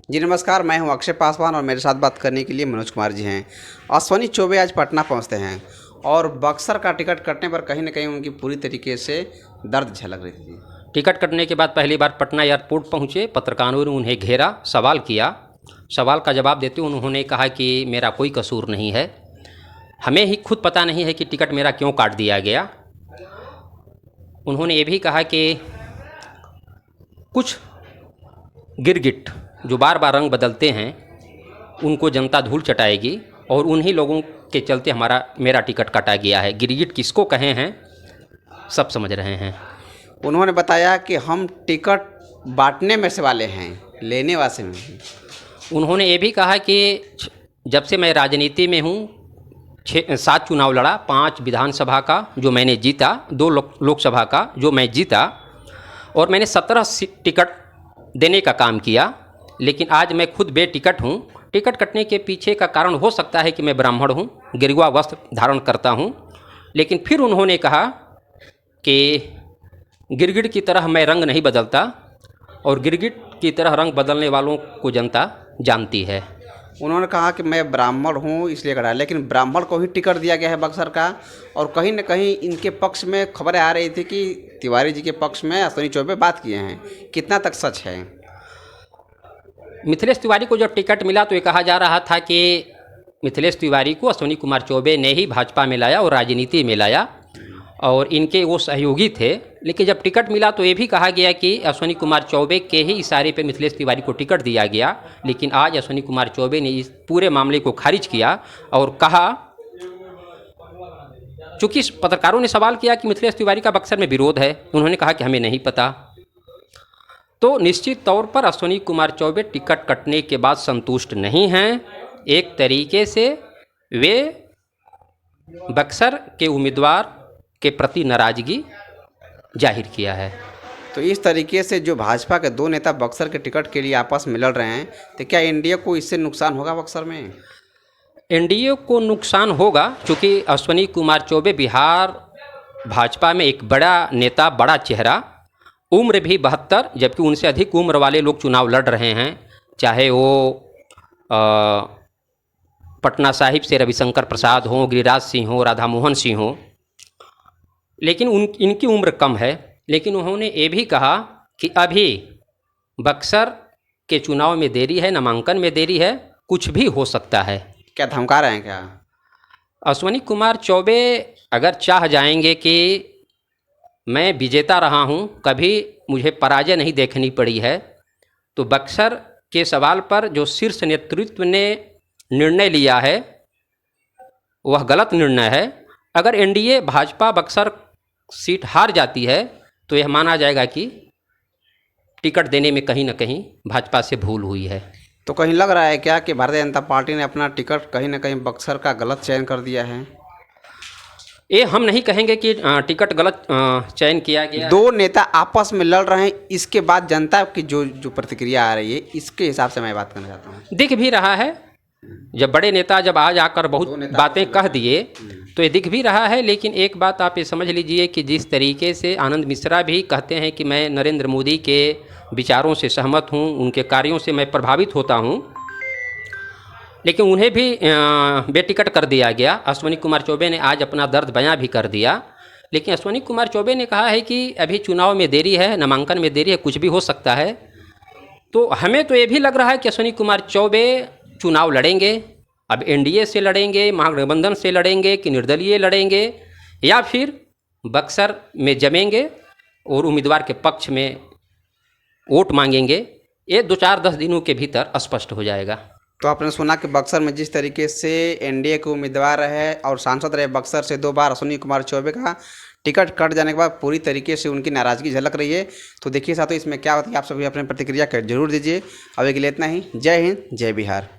जी नमस्कार, मैं हूं अक्षय पासवान और मेरे साथ बात करने के लिए मनोज कुमार जी हैं। अश्वनी चौबे आज पटना पहुंचते हैं और बक्सर का टिकट कटने पर कहीं न कहीं उनकी पूरी तरीके से दर्द झलक रही थी। टिकट कटने के बाद पहली बार पटना एयरपोर्ट पहुंचे, पत्रकारों ने उन्हें घेरा, सवाल किया। सवाल का जवाब देते हुए उन्होंने कहा कि मेरा कोई कसूर नहीं है, हमें ही खुद पता नहीं है कि टिकट मेरा क्यों काट दिया गया। उन्होंने ये भी कहा कि कुछ गिरगिट जो बार बार रंग बदलते हैं उनको जनता धूल चटाएगी और उन्हीं लोगों के चलते मेरा टिकट काटा गया है। गिरगिट किसको कहे हैं सब समझ रहे हैं। उन्होंने बताया कि हम टिकट बांटने में से वाले हैं, लेने वाले में हैं। उन्होंने ये भी कहा कि जब से मैं राजनीति में हूँ 7 चुनाव लड़ा, 5 विधानसभा का जो मैंने जीता, 2 लोकसभा का जो मैं जीता, और मैंने 17 टिकट देने का काम किया, लेकिन आज मैं खुद बेटिकट हूँ। टिकट कटने के पीछे का कारण हो सकता है कि मैं ब्राह्मण हूँ, गेरुआ वस्त्र धारण करता हूँ, लेकिन फिर उन्होंने कहा कि गिरगिट की तरह मैं रंग नहीं बदलता और गिरगिट की तरह रंग बदलने वालों को जनता जानती है। उन्होंने कहा कि मैं ब्राह्मण हूँ इसलिए कटा, लेकिन ब्राह्मण को ही टिकट दिया गया है बक्सर का, और कहीं न कहीं इनके पक्ष में खबरें आ रही थी कि तिवारी जी के पक्ष में अश्वनी चौबे बात किए हैं। कितना तक सच है? मिथिलेश तिवारी को जब टिकट मिला तो ये कहा जा रहा था कि मिथिलेश तिवारी को अश्वनी कुमार चौबे ने ही भाजपा में लाया और राजनीति में लाया और इनके वो सहयोगी थे। लेकिन जब टिकट मिला तो ये भी कहा गया कि अश्वनी कुमार चौबे के ही इशारे पे मिथिलेश तिवारी को टिकट दिया गया। लेकिन आज अश्वनी कुमार चौबे ने इस पूरे मामले को खारिज किया और कहा, चूँकि पत्रकारों ने सवाल किया कि मिथिलेश तिवारी का बक्सर में विरोध है, उन्होंने कहा कि हमें नहीं पता। तो निश्चित तौर पर अश्वनी कुमार चौबे टिकट कटने के बाद संतुष्ट नहीं हैं। एक तरीके से वे बक्सर के उम्मीदवार के प्रति नाराज़गी जाहिर किया है। तो इस तरीके से जो भाजपा के 2 नेता बक्सर के टिकट के लिए आपस में लड़ रहे हैं, तो क्या एनडीए को इससे नुकसान होगा बक्सर में? एनडीए को नुकसान होगा, क्योंकि अश्वनी कुमार चौबे बिहार भाजपा में एक बड़ा नेता, बड़ा चेहरा, उम्र भी 72, जबकि उनसे अधिक उम्र वाले लोग चुनाव लड़ रहे हैं, चाहे वो पटना साहिब से रविशंकर प्रसाद हों, गिरिराज सिंह हो, राधा मोहन सिंह हो, लेकिन इनकी उम्र कम है। लेकिन उन्होंने ये भी कहा कि अभी बक्सर के चुनाव में देरी है, नामांकन में देरी है, कुछ भी हो सकता है। क्या धमका रहे हैं क्या? अश्वनी कुमार चौबे अगर चाह जाएंगे कि मैं विजेता रहा हूं, कभी मुझे पराजय नहीं देखनी पड़ी है, तो बक्सर के सवाल पर जो शीर्ष नेतृत्व ने निर्णय लिया है वह गलत निर्णय है। अगर एनडीए भाजपा बक्सर सीट हार जाती है तो यह माना जाएगा कि टिकट देने में कहीं ना कहीं भाजपा से भूल हुई है। तो कहीं लग रहा है क्या कि भारतीय जनता पार्टी ने अपना टिकट कहीं ना कहीं बक्सर का गलत चयन कर दिया है? ये हम नहीं कहेंगे कि टिकट गलत चयन किया गया। 2 नेता आपस में लड़ रहे हैं, इसके बाद जनता की जो प्रतिक्रिया आ रही है, इसके हिसाब से मैं बात करना चाहता हूँ। दिख भी रहा है, जब बड़े नेता जब आज आकर बहुत बातें कह दिए तो ये दिख भी रहा है। लेकिन एक बात आप ये समझ लीजिए कि जिस तरीके से आनंद मिश्रा भी कहते हैं कि मैं नरेंद्र मोदी के विचारों से सहमत हूँ, उनके कार्यों से मैं प्रभावित होता हूँ, लेकिन उन्हें भी बेटिकट कर दिया गया। अश्वनी कुमार चौबे ने आज अपना दर्द बयां भी कर दिया, लेकिन अश्वनी कुमार चौबे ने कहा है कि अभी चुनाव में देरी है, नामांकन में देरी है, कुछ भी हो सकता है। तो हमें तो ये भी लग रहा है कि अश्वनी कुमार चौबे चुनाव लड़ेंगे। अब एनडीए से लड़ेंगे, महागठबंधन से लड़ेंगे कि निर्दलीय लड़ेंगे, या फिर बक्सर में जमेंगे और उम्मीदवार के पक्ष में वोट मांगेंगे, ये 2-4-10 दिनों के भीतर स्पष्ट हो जाएगा। तो आपने सुना कि बक्सर में जिस तरीके से एनडीए के उम्मीदवार रहे और सांसद रहे बक्सर से 2 बार, अश्वनी कुमार चौबे का टिकट कट जाने के बाद पूरी तरीके से उनकी नाराज़गी झलक रही है। तो देखिए साथियों, इसमें क्या होता है, आप सभी अपनी प्रतिक्रिया कर जरूर दीजिए। अभी के लिए इतना ही। जय हिंद, जय बिहार।